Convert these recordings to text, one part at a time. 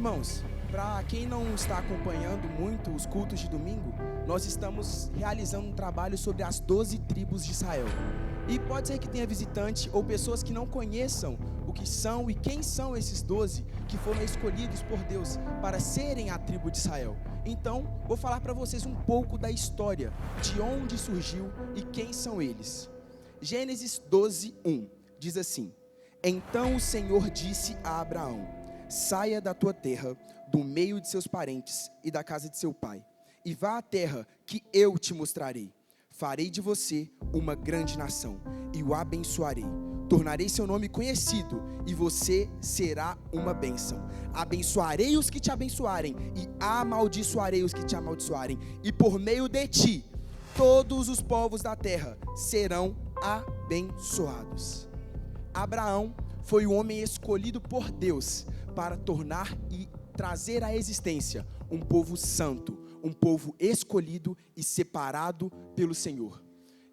Irmãos, para quem não está acompanhando muito os cultos de domingo, nós estamos realizando um trabalho sobre as 12 tribos de Israel. E pode ser que tenha visitante ou pessoas que não conheçam o que são e quem são esses 12 que foram escolhidos por Deus para serem a tribo de Israel. Então, vou falar para vocês um pouco da história, de onde surgiu e quem são eles. Gênesis 12:1 diz assim: Então o Senhor disse a Abraão: Saia da tua terra, do meio de seus parentes e da casa de seu pai, e vá à terra que eu te mostrarei. Farei de você uma grande nação e o abençoarei. Tornarei seu nome conhecido e você será uma bênção. Abençoarei os que te abençoarem e amaldiçoarei os que te amaldiçoarem. E por meio de ti, todos os povos da terra serão abençoados. Abraão foi o homem escolhido por Deus para tornar e trazer à existência um povo santo, um povo escolhido e separado pelo Senhor.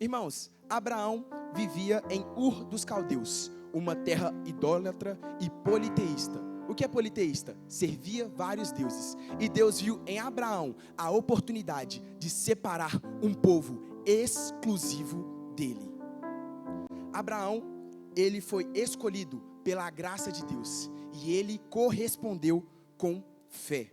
Irmãos, Abraão vivia em Ur dos Caldeus, uma terra idólatra e politeísta. O que é politeísta? Servia vários deuses. E Deus viu em Abraão a oportunidade de separar um povo exclusivo dele. Abraão, ele foi escolhido pela graça de Deus e ele correspondeu com fé.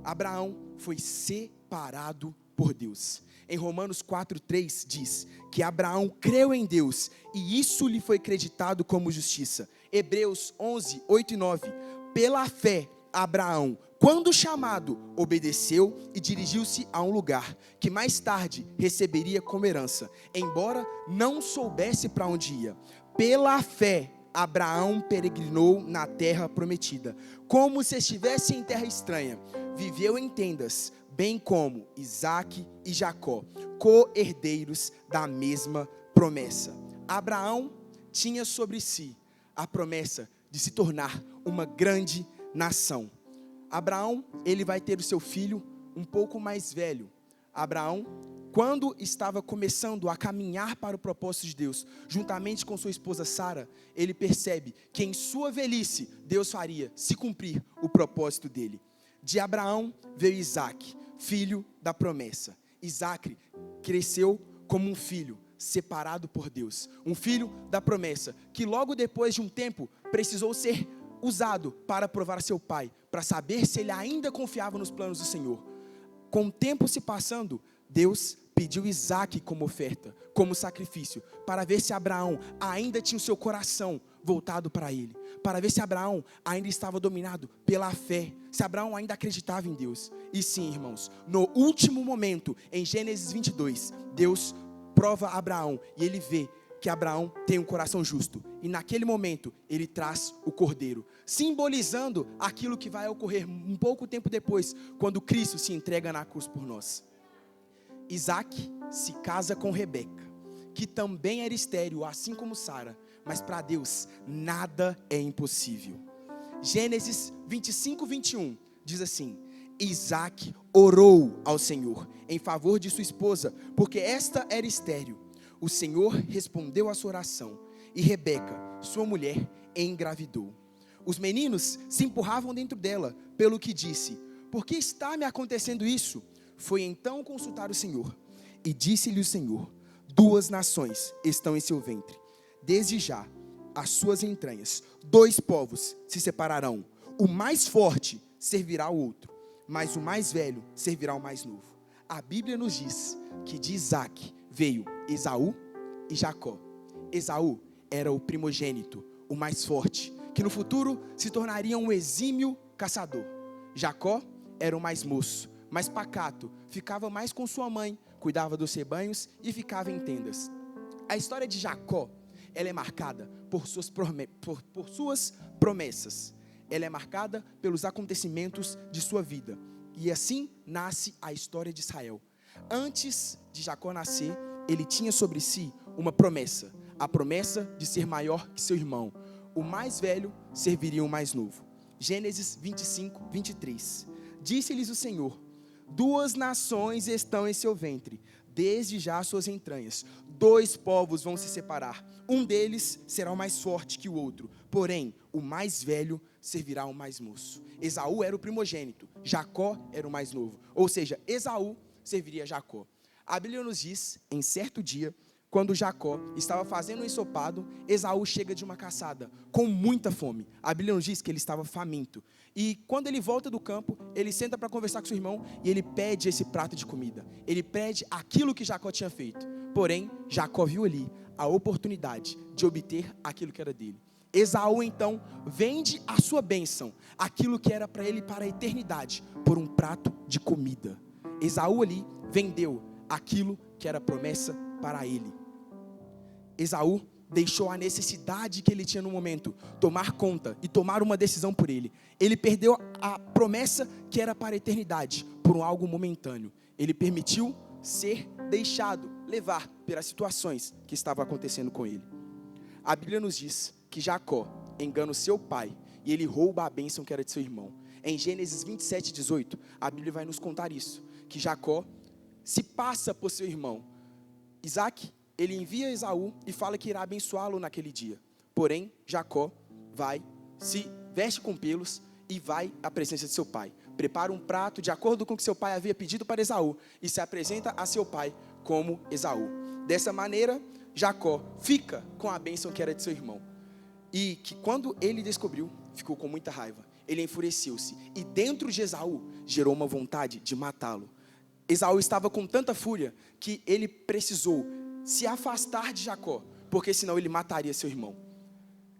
Abraão foi separado por Deus. Em Romanos 4:3 diz que Abraão creu em Deus e isso lhe foi creditado como justiça. Hebreus 11:8 e 9. Pela fé, Abraão, quando chamado, obedeceu e dirigiu-se a um lugar que mais tarde receberia como herança, embora não soubesse para onde ia. Pela fé, Abraão peregrinou na terra prometida, como se estivesse em terra estranha. Viveu em tendas, bem como Isaque e Jacó, co-herdeiros da mesma promessa. Abraão tinha sobre si a promessa de se tornar uma grande nação. Abraão, ele vai ter o seu filho um pouco mais velho. Abraão, quando estava começando a caminhar para o propósito de Deus, juntamente com sua esposa Sara, ele percebe que em sua velhice, Deus faria se cumprir o propósito dele. De Abraão veio Isaque, filho da promessa. Isaque cresceu como um filho separado por Deus, um filho da promessa, que logo depois de um tempo precisou ser usado para provar a seu pai, para saber se ele ainda confiava nos planos do Senhor. Com o tempo se passando, Deus pediu Isaque como oferta, como sacrifício, para ver se Abraão ainda tinha o seu coração voltado para ele, para ver se Abraão ainda estava dominado pela fé, se Abraão ainda acreditava em Deus. E sim, irmãos, no último momento, em Gênesis 22, Deus prova Abraão e ele vê que Abraão tem um coração justo. E naquele momento, ele traz o cordeiro, simbolizando aquilo que vai ocorrer um pouco tempo depois, quando Cristo se entrega na cruz por nós. Isaque se casa com Rebeca, que também era estéril, assim como Sara, mas para Deus nada é impossível. Gênesis 25:21 diz assim: Isaque orou ao Senhor em favor de sua esposa, porque esta era estéril. O Senhor respondeu à sua oração, e Rebeca, sua mulher, engravidou. Os meninos se empurravam dentro dela, pelo que disse: Por que está me acontecendo isso? Foi então consultar o Senhor, e disse-lhe o Senhor: 2 nações estão em seu ventre. Desde já, as suas entranhas, 2 povos se separarão. O mais forte servirá ao outro, mas o mais velho servirá ao mais novo. A Bíblia nos diz que de Isaque veio Esaú e Jacó. Esaú era o primogênito, o mais forte, que no futuro se tornaria um exímio caçador. Jacó era o mais moço, mais pacato, ficava mais com sua mãe, cuidava dos rebanhos e ficava em tendas. A história de Jacó, ela é marcada por suas promessas. Ela é marcada pelos acontecimentos de sua vida. E assim nasce a história de Israel. Antes de Jacó nascer, ele tinha sobre si uma promessa. A promessa de ser maior que seu irmão. O mais velho serviria o mais novo. Gênesis 25:23. Disse-lhes o Senhor: 2 nações estão em seu ventre, desde já as suas entranhas. 2 povos vão se separar. Um deles será o mais forte que o outro, porém, o mais velho servirá ao mais moço. Esaú era o primogênito, Jacó era o mais novo. Ou seja, Esaú serviria a Jacó. A Bíblia nos diz, em certo dia, quando Jacó estava fazendo um ensopado, Esaú chega de uma caçada, com muita fome. A Bíblia nos diz que ele estava faminto. E quando ele volta do campo, ele senta para conversar com seu irmão e ele pede esse prato de comida. Ele pede aquilo que Jacó tinha feito. Porém, Jacó viu ali a oportunidade de obter aquilo que era dele. Esaú então vende a sua bênção, aquilo que era para ele para a eternidade, por um prato de comida. Esaú ali vendeu aquilo que era promessa para ele. Esaú deixou a necessidade que ele tinha no momento tomar conta e tomar uma decisão por ele. Ele perdeu a promessa que era para a eternidade por algo momentâneo. Ele permitiu ser deixado levar pelas situações que estavam acontecendo com ele. A Bíblia nos diz que Jacó engana o seu pai e ele rouba a bênção que era de seu irmão. Em Gênesis 27:18, a Bíblia vai nos contar isso, que Jacó se passa por seu irmão Isaac. Ele envia Esaú e fala que irá abençoá-lo naquele dia. Porém, Jacó vai, se veste com pelos e vai à presença de seu pai. Prepara um prato de acordo com o que seu pai havia pedido para Esaú e se apresenta a seu pai como Esaú. Dessa maneira, Jacó fica com a bênção que era de seu irmão. E que quando ele descobriu, ficou com muita raiva. Ele enfureceu-se e dentro de Esaú gerou uma vontade de matá-lo. Esaú estava com tanta fúria que ele precisou se afastar de Jacó, porque senão ele mataria seu irmão.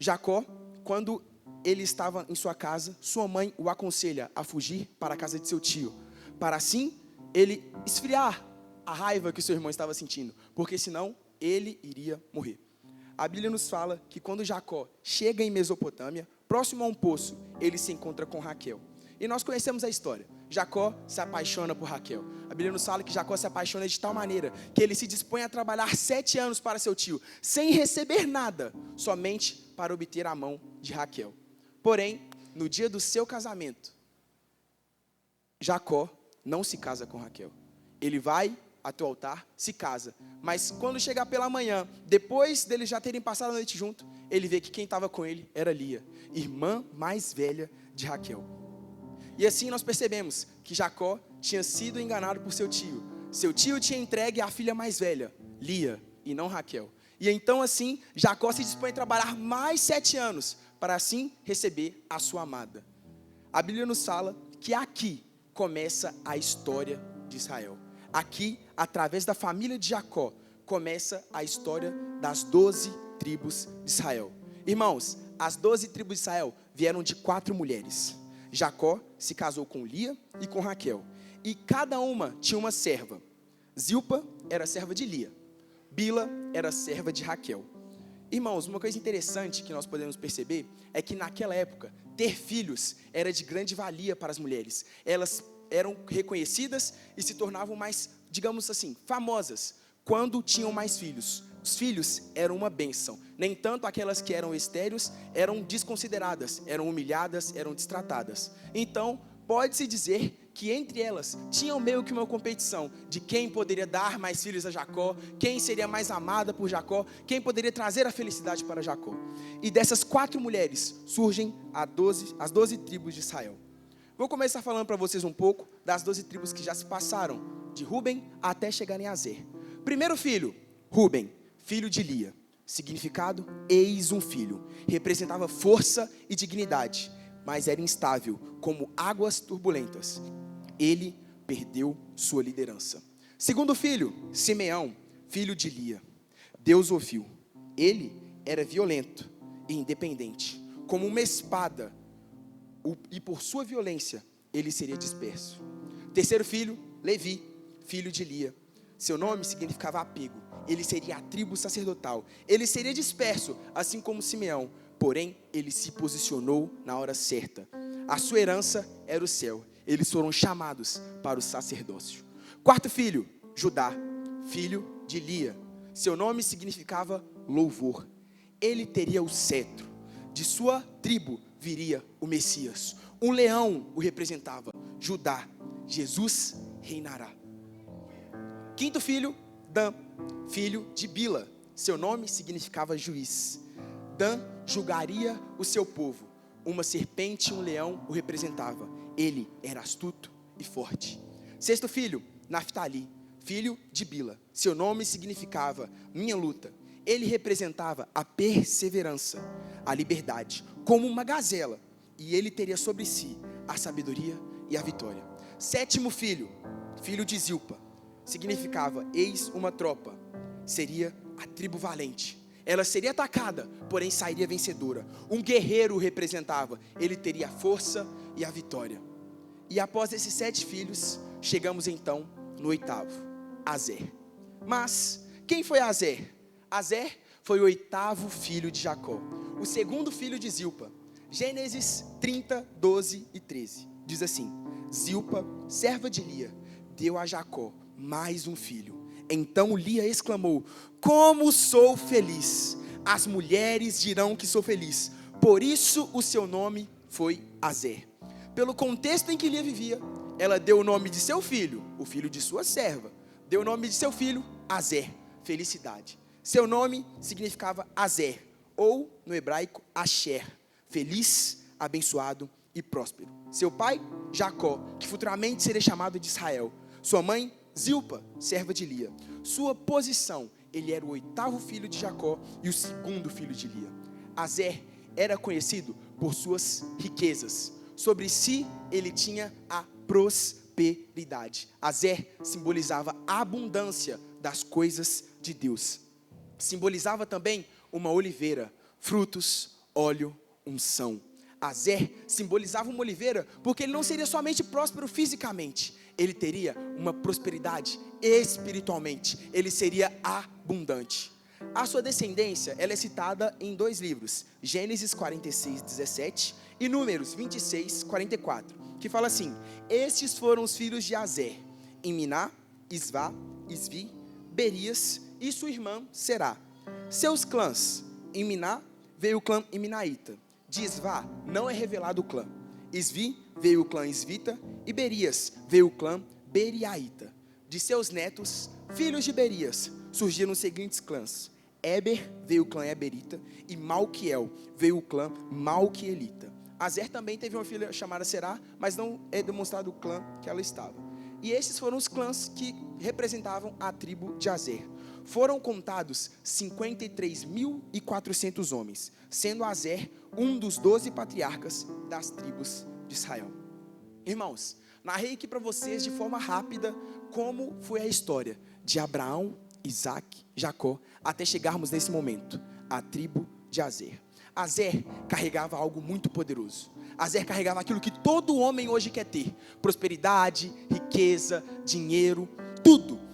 Jacó, quando ele estava em sua casa, sua mãe o aconselha a fugir para a casa de seu tio, para assim ele esfriar a raiva que seu irmão estava sentindo, porque senão ele iria morrer. A Bíblia nos fala que quando Jacó chega em Mesopotâmia, próximo a um poço, ele se encontra com Raquel. E nós conhecemos a história. Jacó se apaixona por Raquel. A Bíblia nos fala que Jacó se apaixona de tal maneira que ele se dispõe a trabalhar 7 anos para seu tio, sem receber nada, somente para obter a mão de Raquel. Porém, no dia do seu casamento, Jacó não se casa com Raquel. Ele vai até o altar, se casa. Mas quando chegar pela manhã, depois deles já terem passado a noite junto, ele vê que quem estava com ele era Lia, irmã mais velha de Raquel. E assim nós percebemos que Jacó tinha sido enganado por seu tio. Seu tio tinha entregue a filha mais velha, Lia, e não Raquel. E então assim, Jacó se dispõe a trabalhar mais 7 anos, para assim receber a sua amada. A Bíblia nos fala que aqui começa a história de Israel. Aqui, através da família de Jacó, começa a história das 12 tribos de Israel. Irmãos, as 12 tribos de Israel vieram de 4 mulheres. Jacó se casou com Lia e com Raquel. E cada uma tinha uma serva. Zilpa era serva de Lia. Bila era serva de Raquel. Irmãos, uma coisa interessante que nós podemos perceber é que naquela época, ter filhos era de grande valia para as mulheres. Elas eram reconhecidas e se tornavam mais, digamos assim, famosas quando tinham mais filhos. Os filhos eram uma bênção. Nem tanto aquelas que eram estéreis eram desconsideradas, eram humilhadas, eram destratadas. Então, pode-se dizer que entre elas tinham meio que uma competição de quem poderia dar mais filhos a Jacó, quem seria mais amada por Jacó, quem poderia trazer a felicidade para Jacó. E dessas 4 mulheres surgem as 12 tribos de Israel. Vou começar falando para vocês um pouco das 12 tribos que já se passaram, de Ruben até chegarem a Azer. Primeiro filho, Ruben, filho de Lia. Significado, eis um filho. Representava força e dignidade, mas era instável, como águas turbulentas. Ele perdeu sua liderança. Segundo filho, Simeão, filho de Lia. Deus ouviu. Ele era violento e independente, como uma espada, e por sua violência, ele seria disperso. Terceiro filho, Levi, filho de Lia. Seu nome significava apego. Ele seria a tribo sacerdotal. Ele seria disperso, assim como Simeão. Porém, ele se posicionou na hora certa. A sua herança era o céu. Eles foram chamados para o sacerdócio. Quarto filho, Judá, filho de Lia. Seu nome significava louvor. Ele teria o cetro. De sua tribo viria o Messias. Um leão o representava. Judá, Jesus reinará. Quinto filho, Dan, filho de Bila. Seu nome significava juiz. Dan julgaria o seu povo. uma serpente e um leão o representava. Ele era astuto e forte. Sexto filho, Naftali, filho de Bila. Seu nome significava minha luta. Ele representava a perseverança, a liberdade, como uma gazela. E ele teria sobre si a sabedoria e a vitória. Sétimo filho, filho de Zilpa, significava eis uma tropa. Seria a tribo valente. Ela seria atacada, porém sairia vencedora. Um guerreiro o representava. Ele teria a força e a vitória. E após esses 7 filhos, chegamos então no 8º, Azer. Mas quem foi Azer? Azer foi o 8º filho de Jacó, o 2º filho de Zilpa. Gênesis 30, 12 e 13. Diz assim: Zilpa, serva de Lia, deu a Jacó mais um filho. Então Lia exclamou: como sou feliz! As mulheres dirão que sou feliz. Por isso o seu nome foi Azer. Pelo contexto em que Lia vivia, ela deu o nome de seu filho, o filho de sua serva, deu o nome de seu filho, Azer, felicidade. Seu nome significava Azer, ou no hebraico, Asher, feliz, abençoado e próspero. Seu pai, Jacó, que futuramente seria chamado de Israel. Sua mãe, Zilpa, serva de Lia. Sua posição, ele era o 8º filho de Jacó e o 2º filho de Lia. Azer era conhecido por suas riquezas. Sobre si, ele tinha a prosperidade. Azer simbolizava a abundância das coisas de Deus. Simbolizava também uma oliveira, frutos, óleo, unção. Azer simbolizava uma oliveira porque ele não seria somente próspero fisicamente, ele teria uma prosperidade espiritualmente, ele seria abundante. A sua descendência, ela é citada em 2 livros, Gênesis 46, 17 e Números 26, 44, que fala assim: estes foram os filhos de Azer, Iminá, Isvá, Isvi, Berias e sua irmã Será. Seus clãs: Iminá, veio o clã Iminaíta. De Isvá não é revelado o clã. Isvi, veio o clã Isvita. E Berias, veio o clã Beriaíta. De seus netos, filhos de Berias, surgiram os seguintes clãs: Eber, veio o clã Eberita. E Malquiel, veio o clã Malquielita. Azer também teve uma filha chamada Será, mas não é demonstrado o clã que ela estava. E esses foram os clãs que representavam a tribo de Azer. Foram contados 53.400 homens, sendo Azer um dos 12 patriarcas das tribos de Israel. Irmãos, narrei aqui para vocês de forma rápida como foi a história de Abraão, Isaac, Jacó, até chegarmos nesse momento, a tribo de Azer. Azer carregava algo muito poderoso. Azer carregava aquilo que todo homem hoje quer ter: prosperidade, riqueza, dinheiro, tudo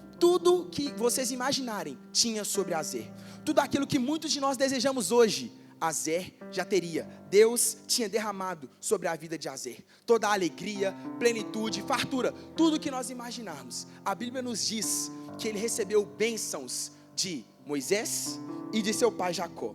que vocês imaginarem tinha sobre Azer. Tudo aquilo que muitos de nós desejamos hoje, Azer já teria. Deus tinha derramado sobre a vida de Azer toda a alegria, plenitude, fartura, tudo que nós imaginarmos. A Bíblia nos diz que ele recebeu bênçãos de Moisés e de seu pai Jacó.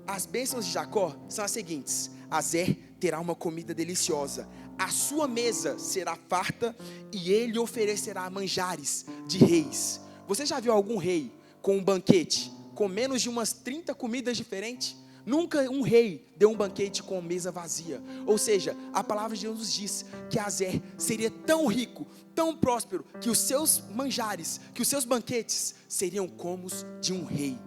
As bênçãos de Jacó são as seguintes: Azer terá uma comida deliciosa, a sua mesa será farta e ele oferecerá manjares de reis. Você já viu algum rei com um banquete, com menos de umas 30 comidas diferentes? Nunca um rei deu um banquete com a mesa vazia. Ou seja, a palavra de Deus nos diz que Azer seria tão rico, tão próspero, que os seus manjares, que os seus banquetes seriam como os de um rei.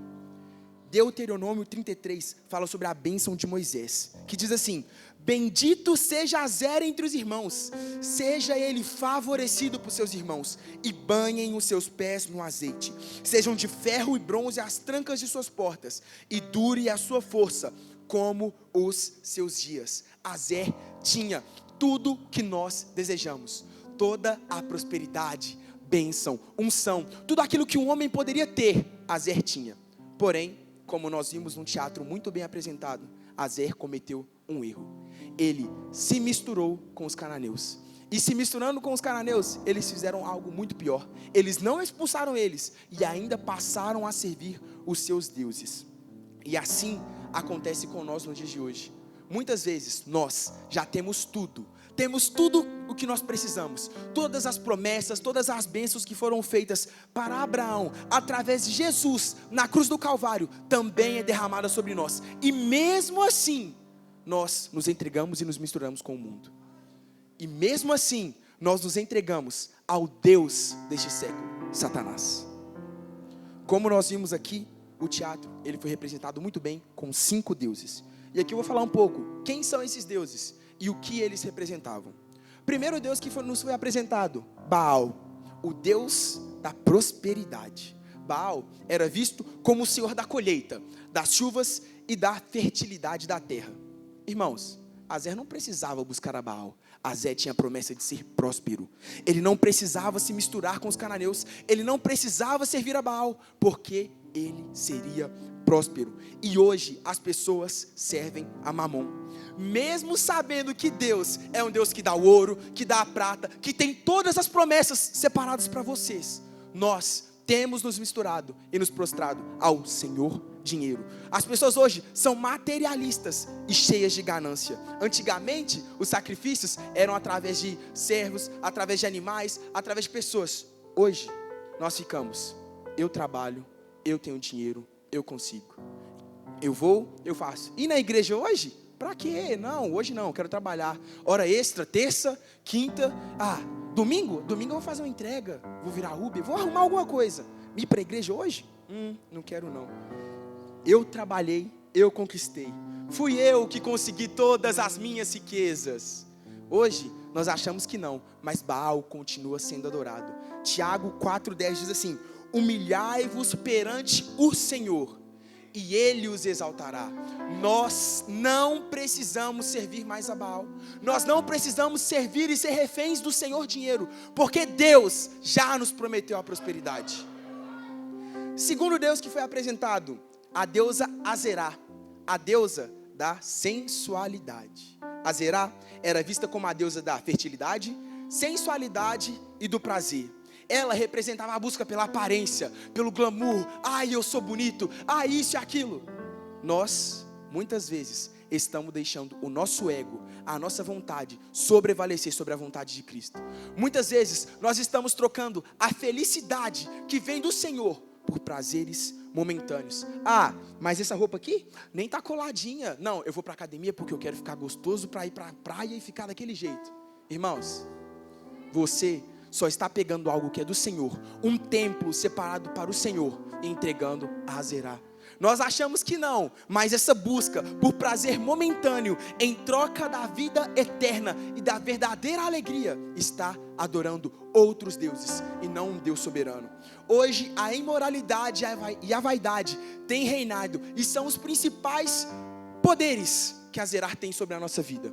Deuteronômio 33 fala sobre a bênção de Moisés, que diz assim: bendito seja Azer entre os irmãos, seja ele favorecido por seus irmãos, e banhem os seus pés no azeite, sejam de ferro e bronze as trancas de suas portas, e dure a sua força como os seus dias. Azer tinha tudo que nós desejamos, toda a prosperidade, bênção, unção, tudo aquilo que um homem poderia ter, Azer tinha. Porém, como nós vimos num teatro muito bem apresentado, Azer cometeu um erro. Ele se misturou com os cananeus. E se misturando com os cananeus, eles fizeram algo muito pior. Eles não expulsaram eles e ainda passaram a servir os seus deuses. E assim acontece com nós nos dias de hoje. Muitas vezes nós já temos tudo o que nós precisamos, todas as promessas, todas as bênçãos que foram feitas para Abraão, através de Jesus, na cruz do Calvário, também é derramada sobre nós, e mesmo assim, nós nos entregamos e nos misturamos com o mundo. E mesmo assim, nós nos entregamos ao Deus deste século, Satanás. Como nós vimos aqui, o teatro, ele foi representado muito bem com 5 deuses. E aqui eu vou falar um pouco, quem são esses deuses e o que eles representavam. Primeiro Deus que nos foi apresentado, Baal, o Deus da prosperidade. Baal era visto como o senhor da colheita, das chuvas e da fertilidade da terra. Irmãos, Azer não precisava buscar a Baal. Azer tinha a promessa de ser próspero. Ele não precisava se misturar com os cananeus. Ele não precisava servir a Baal, porque ele seria próspero. E hoje as pessoas servem a Mamon, mesmo sabendo que Deus é um Deus que dá o ouro, que dá a prata, que tem todas as promessas separadas para vocês. Nós temos nos misturado e nos prostrado ao Senhor dinheiro. As pessoas hoje são materialistas e cheias de ganância. Antigamente, os sacrifícios eram através de servos, através de animais, através de pessoas. Hoje, nós ficamos, eu trabalho, eu tenho dinheiro, eu consigo. Eu vou, eu faço. E na igreja hoje? Pra quê? Não, hoje não, quero trabalhar. Hora extra, terça, quinta, domingo eu vou fazer uma entrega, vou virar Uber, vou arrumar alguma coisa. Ir para a igreja hoje? Não quero não. Eu trabalhei, eu conquistei. Fui eu que consegui todas as minhas riquezas. Hoje, nós achamos que não, mas Baal continua sendo adorado. Tiago 4,10 diz assim: humilhai-vos perante o Senhor, e Ele os exaltará. Nós não precisamos servir mais a Baal. Nós não precisamos servir e ser reféns do Senhor dinheiro, porque Deus já nos prometeu a prosperidade. Segundo Deus que foi apresentado, a deusa Azerá, a deusa da sensualidade. Azerá era vista como a deusa da fertilidade, sensualidade e do prazer. Ela representava a busca pela aparência, pelo glamour. Eu sou bonito, isso e aquilo. Nós, muitas vezes, estamos deixando o nosso ego, a nossa vontade, sobrevalecer sobre a vontade de Cristo. Muitas vezes, nós estamos trocando a felicidade que vem do Senhor por prazeres momentâneos. Mas essa roupa aqui nem está coladinha. Não, eu vou para a academia porque eu quero ficar gostoso para ir para a praia e ficar daquele jeito. Irmãos, você só está pegando algo que é do Senhor, um templo separado para o Senhor, e entregando a Azerá. Nós achamos que não, mas essa busca por prazer momentâneo, em troca da vida eterna e da verdadeira alegria, está adorando outros deuses e não um Deus soberano. Hoje a imoralidade e a vaidade têm reinado e são os principais poderes que a Azerá tem sobre a nossa vida.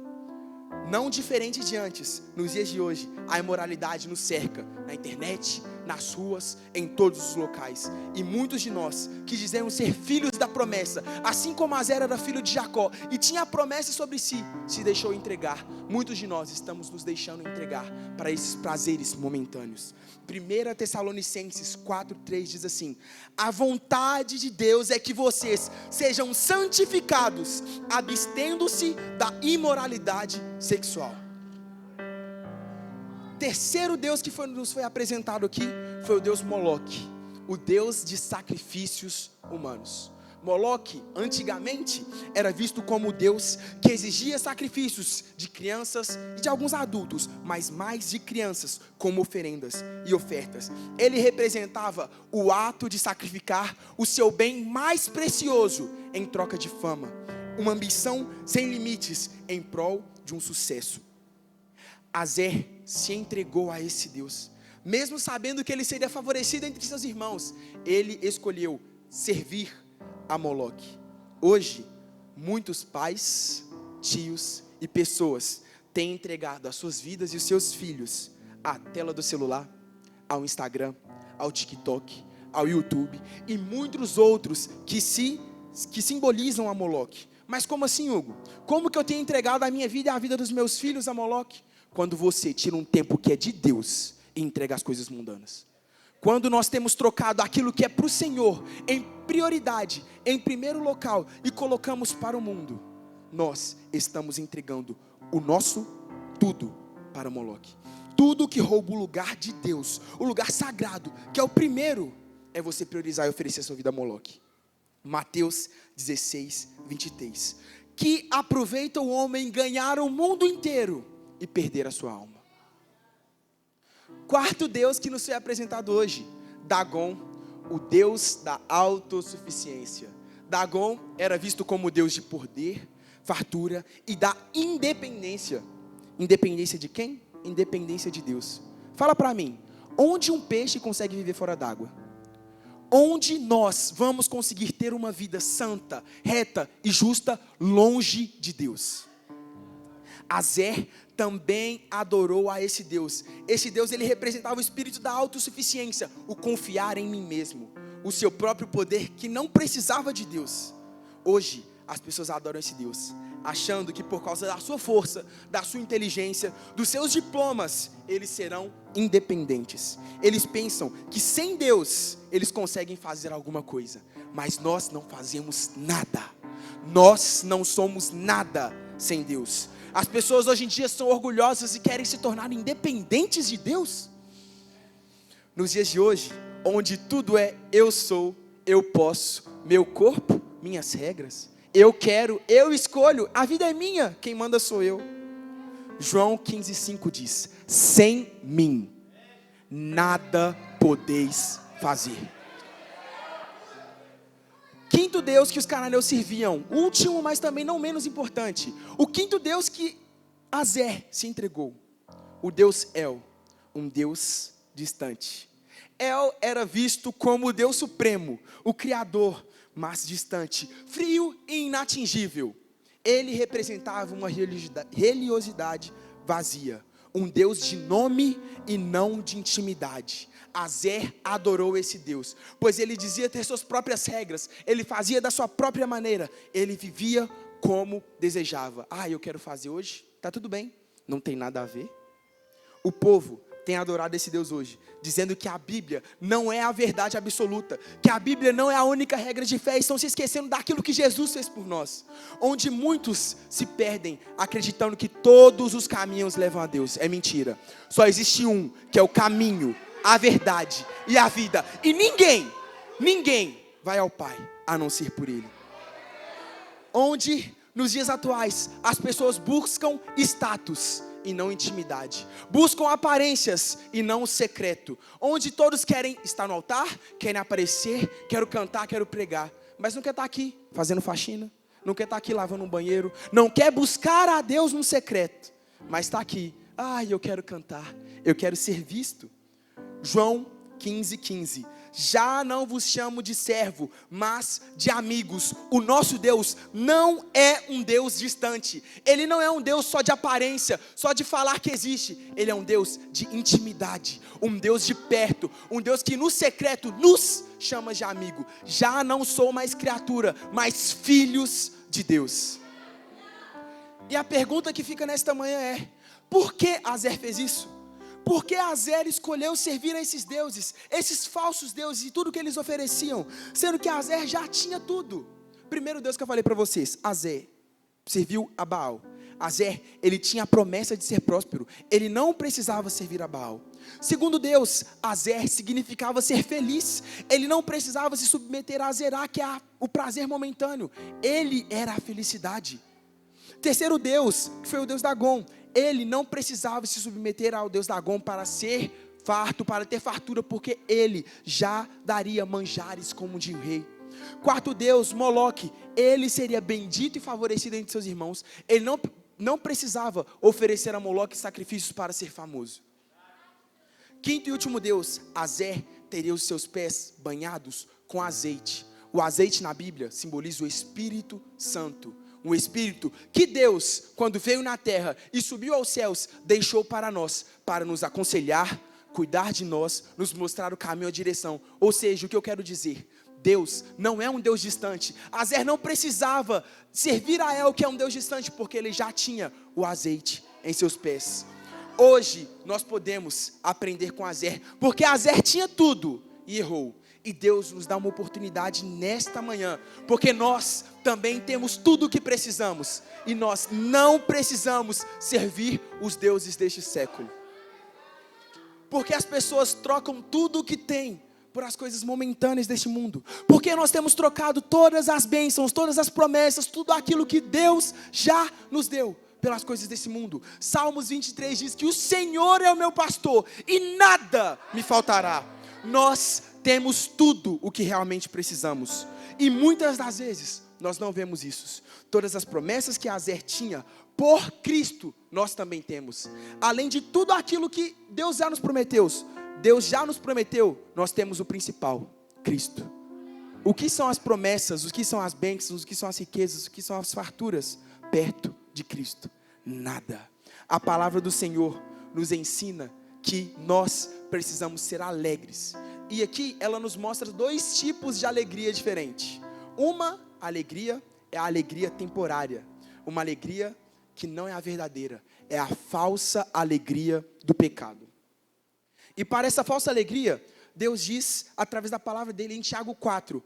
Não diferente de antes, nos dias de hoje, a imoralidade nos cerca, na internet, nas ruas, em todos os locais. E muitos de nós, que dizemos ser filhos da promessa, assim como Azer era filho de Jacó, e tinha a promessa sobre si, se deixou entregar. Muitos de nós estamos nos deixando entregar para esses prazeres momentâneos. 1 Tessalonicenses 4,3 diz assim: a vontade de Deus é que vocês sejam santificados, abstendo-se da imoralidade sexual. Terceiro Deus que nos foi apresentado aqui foi o Deus Moloque, o Deus de sacrifícios humanos. Moloque, antigamente, era visto como o Deus que exigia sacrifícios de crianças e de alguns adultos, mas mais de crianças, como oferendas e ofertas. Ele representava o ato de sacrificar o seu bem mais precioso em troca de fama, uma ambição sem limites em prol de um sucesso. Azer se entregou a esse Deus, mesmo sabendo que ele seria favorecido entre seus irmãos. Ele escolheu servir a Moloque. Hoje, muitos pais, tios e pessoas têm entregado as suas vidas e os seus filhos à tela do celular, ao Instagram, ao TikTok, ao YouTube e muitos outros que simbolizam a Moloque. Mas como assim, Hugo? Como que eu tenho entregado a minha vida e a vida dos meus filhos a Moloque? Quando você tira um tempo que é de Deus e entrega as coisas mundanas. Quando nós temos trocado aquilo que é para o Senhor em prioridade, em primeiro local, e colocamos para o mundo, nós estamos entregando o nosso tudo para Moloque. Tudo que rouba o lugar de Deus, o lugar sagrado, que é o primeiro, é você priorizar e oferecer a sua vida a Moloque. Mateus 16, 23. que aproveita o homem ganhar o mundo inteiro e perder a sua alma. Quarto Deus que nos foi apresentado hoje, Dagon, o Deus da autossuficiência. Dagon era visto como o Deus de poder, fartura e da independência. Independência de quem? Independência de Deus. Fala para mim, onde um peixe consegue viver fora d'água? Onde nós vamos conseguir ter uma vida santa, reta e justa longe de Deus? Azer também adorou a esse Deus. Esse Deus, ele representava o espírito da autossuficiência, o confiar em mim mesmo, o seu próprio poder que não precisava de Deus. Hoje, as pessoas adoram esse Deus, achando que por causa da sua força, da sua inteligência, dos seus diplomas, eles serão independentes. Eles pensam que sem Deus, eles conseguem fazer alguma coisa. Mas nós não fazemos nada. Nós não somos nada sem Deus. As pessoas hoje em dia são orgulhosas e querem se tornar independentes de Deus. Nos dias de hoje, onde tudo é eu sou, eu posso, meu corpo, minhas regras, eu quero, eu escolho, a vida é minha, quem manda sou eu. João 15,5 diz: sem mim, nada podeis fazer. Quinto Deus que os cananeus serviam, último, mas também não menos importante, o quinto Deus que Azer se entregou, o Deus El, um Deus distante. El era visto como o Deus supremo, o Criador, mas distante, frio e inatingível. Ele representava uma religiosidade vazia, um Deus de nome e não de intimidade. Azer adorou esse Deus, pois ele dizia ter suas próprias regras, ele fazia da sua própria maneira, ele vivia como desejava. Eu quero fazer hoje, tá tudo bem, não tem nada a ver. O povo tem adorado esse Deus hoje, dizendo que a Bíblia não é a verdade absoluta, que a Bíblia não é a única regra de fé, estão se esquecendo daquilo que Jesus fez por nós, onde muitos se perdem acreditando que todos os caminhos levam a Deus. É mentira, só existe um, que é o caminho, a verdade e a vida, e ninguém vai ao Pai, a não ser por Ele. Onde, nos dias atuais, as pessoas buscam status e não intimidade, buscam aparências e não o secreto, onde todos querem estar no altar, querem aparecer, quero cantar, quero pregar, mas não quer estar aqui fazendo faxina, não quer estar aqui lavando um banheiro, não quer buscar a Deus no secreto, mas está aqui, eu quero cantar, eu quero ser visto. João 15,15, já não vos chamo de servo, mas de amigos. O nosso Deus não é um Deus distante, Ele não é um Deus só de aparência, só de falar que existe, Ele é um Deus de intimidade, um Deus de perto, um Deus que no secreto nos chama de amigo. Já não sou mais criatura, mas filhos de Deus. E a pergunta que fica nesta manhã é: por que Azer fez isso? Por que Azer escolheu servir a esses deuses, esses falsos deuses e tudo que eles ofereciam, sendo que Azer já tinha tudo? Primeiro Deus que eu falei para vocês, Azer serviu a Baal. Azer, ele tinha a promessa de ser próspero, ele não precisava servir a Baal. Segundo Deus, Azer significava ser feliz, ele não precisava se submeter a Azerá, que é o prazer momentâneo, ele era a felicidade. Terceiro Deus, que foi o Deus Dagon, ele não precisava se submeter ao Deus Dagon para ser farto, para ter fartura, porque ele já daria manjares como de um rei. Quarto Deus, Moloque, ele seria bendito e favorecido entre seus irmãos, ele não precisava oferecer a Moloque sacrifícios para ser famoso. Quinto e último Deus, Azer teria os seus pés banhados com azeite. O azeite na Bíblia simboliza o Espírito Santo, um Espírito que Deus, quando veio na terra e subiu aos céus, deixou para nós, para nos aconselhar, cuidar de nós, nos mostrar o caminho, a direção. Ou seja, o que eu quero dizer, Deus não é um Deus distante. Azer não precisava servir a El, que é um Deus distante, porque ele já tinha o azeite em seus pés. Hoje nós podemos aprender com Azer, porque Azer tinha tudo e errou. E Deus nos dá uma oportunidade nesta manhã, porque nós também temos tudo o que precisamos, e nós não precisamos servir os deuses deste século. Porque as pessoas trocam tudo o que têm por as coisas momentâneas deste mundo. Porque nós temos trocado todas as bênçãos, todas as promessas, tudo aquilo que Deus já nos deu pelas coisas desse mundo. Salmos 23 diz que o Senhor é o meu pastor e nada me faltará. Nós temos tudo o que realmente precisamos. E muitas das vezes nós não vemos isso. Todas as promessas que Azer tinha por Cristo, nós também temos. Além de tudo aquilo que Deus já nos prometeu, nós temos o principal, Cristo. O que são as promessas, o que são as bênçãos, o que são as riquezas, o que são as farturas? Perto de Cristo, nada. A palavra do Senhor nos ensina que nós precisamos ser alegres. E aqui ela nos mostra dois tipos de alegria diferentes. Uma alegria é a alegria temporária. Uma alegria que não é a verdadeira. É a falsa alegria do pecado. E para essa falsa alegria, Deus diz, através da palavra dele em Tiago 4,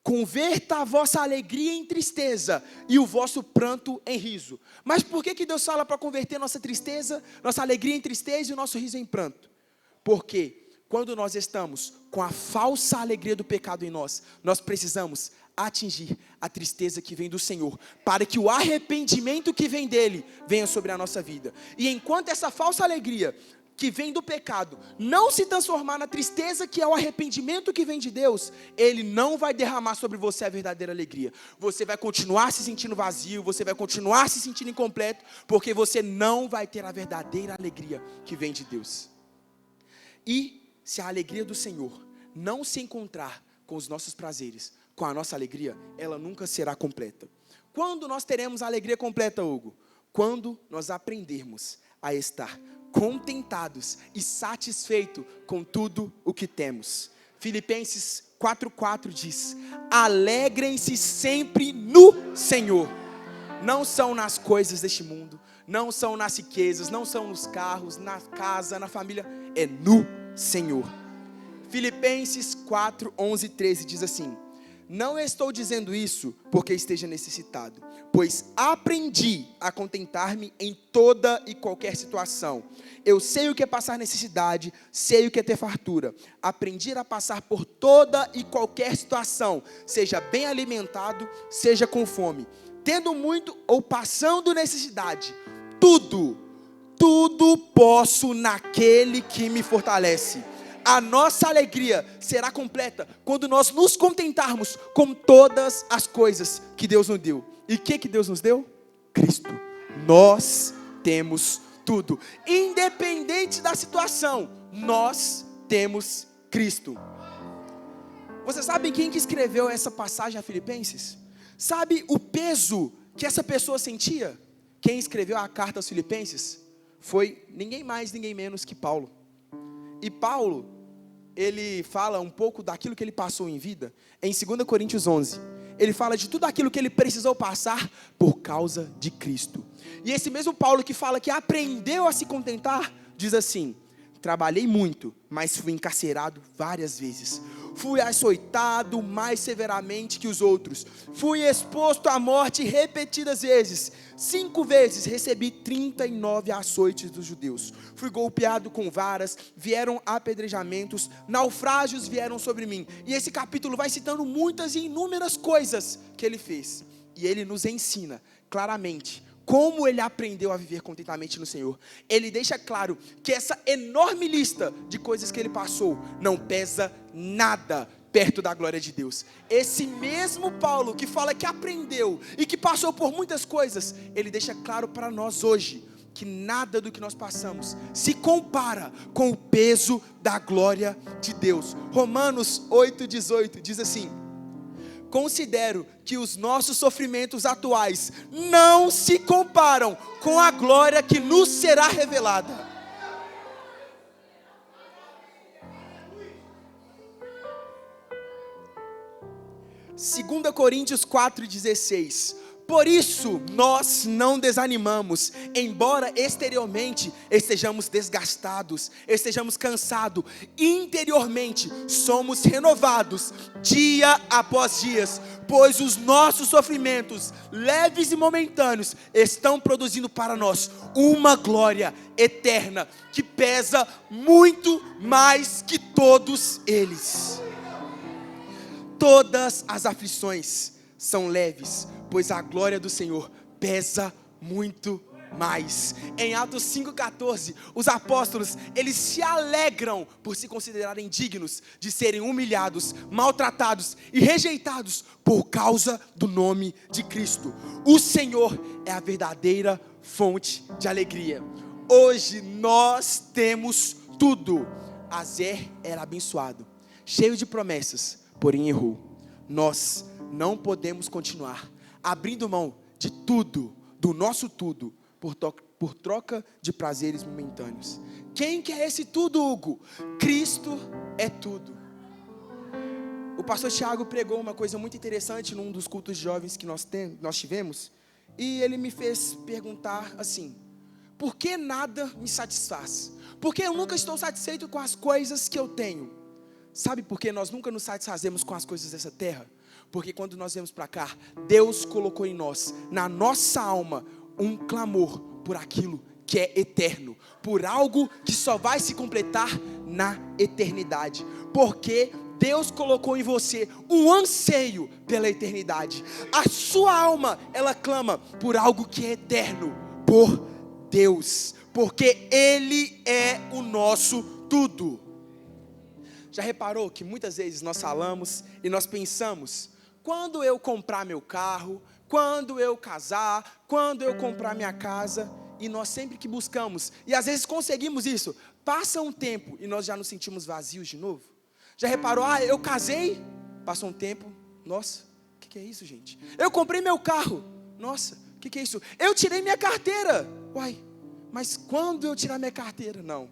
converta a vossa alegria em tristeza e o vosso pranto em riso. Mas por que Deus fala para converter nossa tristeza, nossa alegria em tristeza e o nosso riso em pranto? Porque quando nós estamos com a falsa alegria do pecado em nós, nós precisamos atingir a tristeza que vem do Senhor, para que o arrependimento que vem dele venha sobre a nossa vida. E enquanto essa falsa alegria que vem do pecado não se transformar na tristeza que é o arrependimento que vem de Deus, ele não vai derramar sobre você a verdadeira alegria. Você vai continuar se sentindo vazio, você vai continuar se sentindo incompleto, porque você não vai ter a verdadeira alegria que vem de Deus. E se a alegria do Senhor não se encontrar com os nossos prazeres, com a nossa alegria, ela nunca será completa. Quando nós teremos a alegria completa, Hugo? Quando nós aprendermos a estar contentados e satisfeitos com tudo o que temos. Filipenses 4:4 diz: alegrem-se sempre no Senhor. Não são nas coisas deste mundo, não são nas riquezas, não são nos carros, na casa, na família, é no Senhor. Filipenses 4:11-13 diz assim: não estou dizendo isso porque esteja necessitado, pois aprendi a contentar-me em toda e qualquer situação. Eu sei o que é passar necessidade, sei o que é ter fartura. Aprendi a passar por toda e qualquer situação, seja bem alimentado, seja com fome, tendo muito ou passando necessidade. Tudo posso naquele que me fortalece. A nossa alegria será completa quando nós nos contentarmos com todas as coisas que Deus nos deu. E o que Deus nos deu? Cristo. Nós temos tudo. Independente da situação, nós temos Cristo. Você sabe quem que escreveu essa passagem a Filipenses? Sabe o peso que essa pessoa sentia? Quem escreveu a carta aos Filipenses foi ninguém mais, ninguém menos que Paulo. E Paulo, ele fala um pouco daquilo que ele passou em vida, em 2 Coríntios 11. Ele fala de tudo aquilo que ele precisou passar por causa de Cristo. E esse mesmo Paulo que fala que aprendeu a se contentar, diz assim: trabalhei muito, mas fui encarcerado várias vezes. Fui açoitado mais severamente que os outros. Fui exposto à morte repetidas vezes. 5 vezes recebi 39 açoites dos judeus. Fui golpeado com varas, vieram apedrejamentos, naufrágios vieram sobre mim. E esse capítulo vai citando muitas e inúmeras coisas que ele fez. E ele nos ensina claramente como ele aprendeu a viver contentamente no Senhor. Ele deixa claro que essa enorme lista de coisas que ele passou não pesa nada perto da glória de Deus. Esse mesmo Paulo que fala que aprendeu e que passou por muitas coisas, ele deixa claro para nós hoje que nada do que nós passamos se compara com o peso da glória de Deus. Romanos 8:18 diz assim: considero que os nossos sofrimentos atuais não se comparam com a glória que nos será revelada. Segunda Coríntios 4:16. Por isso nós não desanimamos, embora exteriormente estejamos desgastados, estejamos cansados, interiormente somos renovados dia após dia, pois os nossos sofrimentos, leves e momentâneos, estão produzindo para nós uma glória eterna, que pesa muito mais que todos eles. Todas as aflições são leves, pois a glória do Senhor pesa muito mais. Em Atos 5,14, os apóstolos, eles se alegram por se considerarem dignos de serem humilhados, maltratados e rejeitados por causa do nome de Cristo. O Senhor é a verdadeira fonte de alegria. Hoje nós temos tudo. Azer era abençoado, cheio de promessas, porém errou. Nós não podemos continuar abrindo mão de tudo, do nosso tudo, por troca de prazeres momentâneos. Quem que é esse tudo, Hugo? Cristo é tudo. O pastor Tiago pregou uma coisa muito interessante num dos cultos de jovens que nós tivemos, e ele me fez perguntar assim: por que nada me satisfaz? Por que eu nunca estou satisfeito com as coisas que eu tenho? Sabe por que nós nunca nos satisfazemos com as coisas dessa terra? Porque quando nós viemos para cá, Deus colocou em nós, na nossa alma, um clamor por aquilo que é eterno, por algo que só vai se completar na eternidade, porque Deus colocou em você um anseio pela eternidade. A sua alma, ela clama por algo que é eterno, por Deus, porque Ele é o nosso tudo. Já reparou que muitas vezes nós falamos e nós pensamos: quando eu comprar meu carro, quando eu casar, quando eu comprar minha casa, e nós sempre que buscamos, e às vezes conseguimos isso, passa um tempo e nós já nos sentimos vazios de novo. Já reparou, eu casei, passou um tempo, nossa, o que é isso, gente? Eu comprei meu carro, nossa, o que é isso? Eu tirei minha carteira, uai, mas quando eu tirar minha carteira? Não,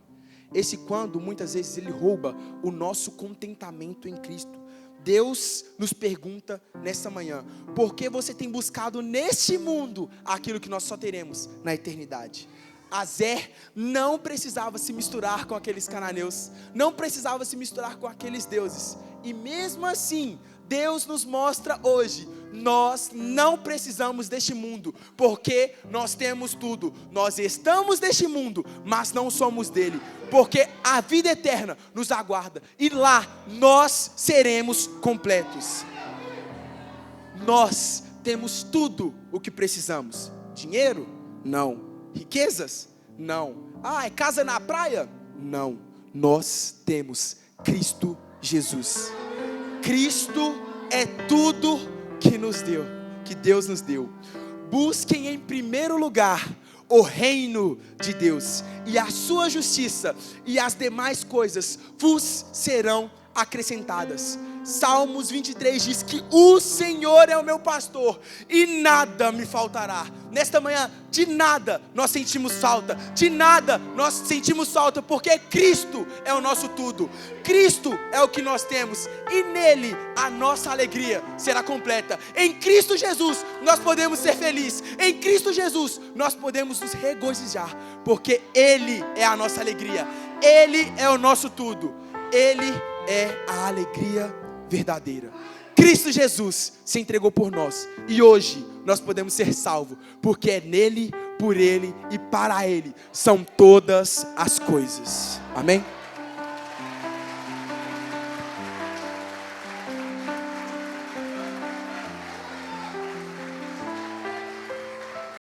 esse quando, muitas vezes ele rouba o nosso contentamento em Cristo. Deus nos pergunta nessa manhã: por que você tem buscado neste mundo aquilo que nós só teremos na eternidade? Azer não precisava se misturar com aqueles cananeus, não precisava se misturar com aqueles deuses, e mesmo assim, Deus nos mostra hoje: nós não precisamos deste mundo, porque nós temos tudo. Nós estamos neste mundo, mas não somos dele, porque a vida eterna nos aguarda, e lá nós seremos completos. Nós temos tudo o que precisamos. Dinheiro? Não. Riquezas? Não. É casa na praia? Não. Nós temos Cristo Jesus. Cristo é tudo que nos deu, que Deus nos deu. Busquem em primeiro lugar o reino de Deus e a sua justiça, e as demais coisas vos serão acrescentadas. Salmos 23 diz que o Senhor é o meu pastor e nada me faltará. Nesta manhã, de nada nós sentimos falta, de nada nós sentimos falta, porque Cristo é o nosso tudo. Cristo é o que nós temos, e nele a nossa alegria será completa. Em Cristo Jesus nós podemos ser felizes, em Cristo Jesus nós podemos nos regozijar, porque Ele é a nossa alegria, Ele é o nosso tudo, Ele é a alegria verdadeira. Cristo Jesus se entregou por nós, e hoje nós podemos ser salvos, porque é nele, por ele e para ele são todas as coisas. Amém?